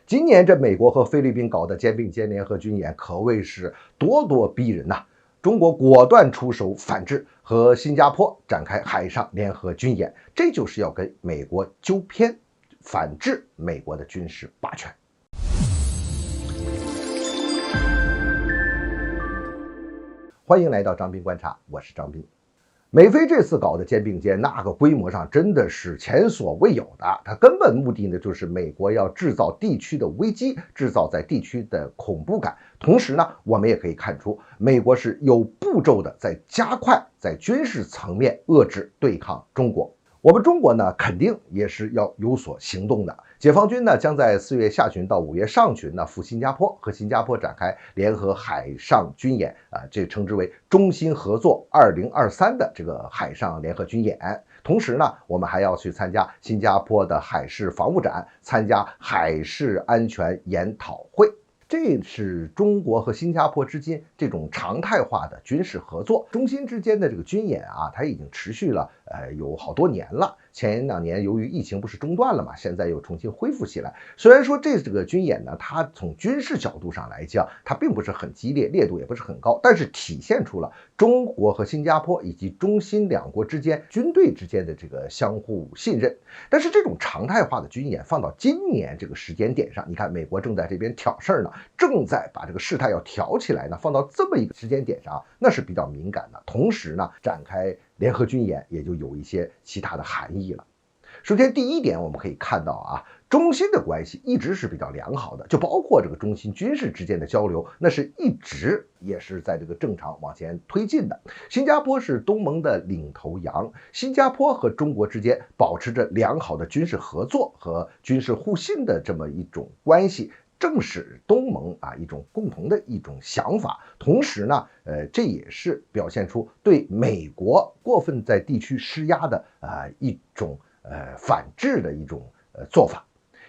今年这美国和菲律宾搞的肩并肩联合军演可谓是咄咄逼人呐。中国果断出手反制，和新加坡展开海上联合军演，这就是要跟美国纠偏，反制美国的军事霸权。欢迎来到张斌观察，我是张斌。美菲这次搞的肩并肩，那个规模上真的是前所未有的。它根本目的呢，就是美国要制造地区的危机，制造在地区的恐怖感。同时呢，我们也可以看出，美国是有步骤的在加快在军事层面遏制对抗中国。我们中国呢，肯定也是要有所行动的。解放军呢，将在4月下旬到5月上旬呢赴新加坡，和新加坡展开联合海上军演这称之为中新合作2023的这个海上联合军演。同时呢，我们还要去参加新加坡的海事防务展，参加海事安全研讨会。这是中国和新加坡之间这种常态化的军事合作，中新之间的这个军演它已经持续了有好多年了。前2年由于疫情不是中断了嘛，现在又重新恢复起来。虽然说这个军演呢，它从军事角度上来讲，它并不是很激烈，烈度也不是很高，但是体现出了中国和新加坡以及中新两国之间军队之间的这个相互信任。但是这种常态化的军演放到今年这个时间点上，你看美国正在这边挑事儿呢，正在把这个事态要挑起来呢，放到这么一个时间点上那是比较敏感的。同时呢，展开联合军演也就有一些其他的含义了。首先第一点，我们可以看到中新的关系一直是比较良好的，就包括这个中新军事之间的交流，那是一直也是在这个正常往前推进的。新加坡是东盟的领头羊，新加坡和中国之间保持着良好的军事合作和军事互信的这么一种关系，正是东盟一种共同的一种想法。同时呢，这也是表现出对美国过分在地区施压的一种反制的一种做法。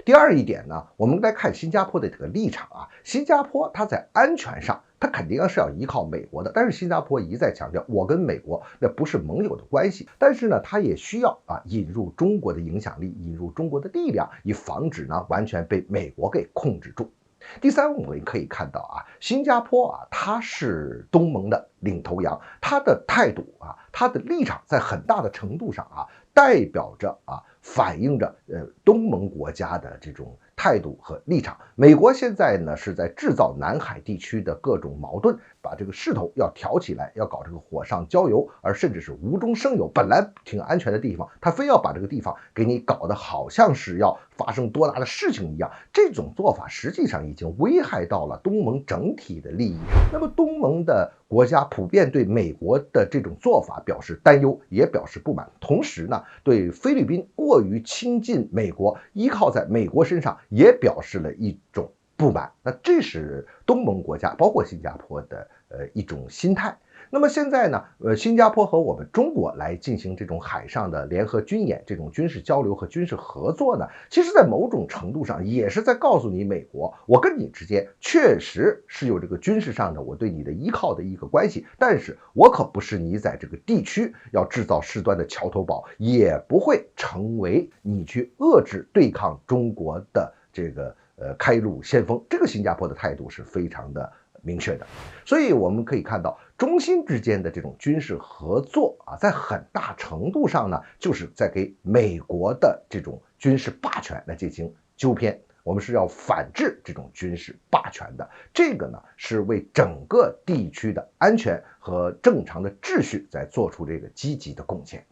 第二一点呢，我们来看新加坡的这个立场新加坡它在安全上它肯定是要依靠美国的，但是新加坡一再强调，我跟美国那不是盟友的关系，但是呢，它也需要引入中国的影响力，引入中国的力量，以防止呢完全被美国给控制住。第三，我们可以看到新加坡它是东盟的领头羊，它的态度它的立场在很大的程度上代表着反映着东盟国家的这种态度和立场。美国现在呢是在制造南海地区的各种矛盾，把这个势头要挑起来，要搞这个火上浇油，而甚至是无中生有。本来挺安全的地方，他非要把这个地方给你搞得好像是要发生多大的事情一样。这种做法实际上已经危害到了东盟整体的利益。那么东盟的国家普遍对美国的这种做法表示担忧，也表示不满。同时呢，对菲律宾过于亲近美国，依靠在美国身上，也表示了一种不满。那这是东盟国家包括新加坡的一种心态。那么现在呢，新加坡和我们中国来进行这种海上的联合军演，这种军事交流和军事合作呢，其实在某种程度上也是在告诉你美国，我跟你之间确实是有这个军事上的我对你的依靠的一个关系，但是我可不是你在这个地区要制造事端的桥头堡，也不会成为你去遏制对抗中国的这个开路先锋。这个新加坡的态度是非常的明确的。所以我们可以看到中新之间的这种军事合作在很大程度上呢，就是在给美国的这种军事霸权来进行纠偏。我们是要反制这种军事霸权的，这个呢是为整个地区的安全和正常的秩序在做出这个积极的贡献。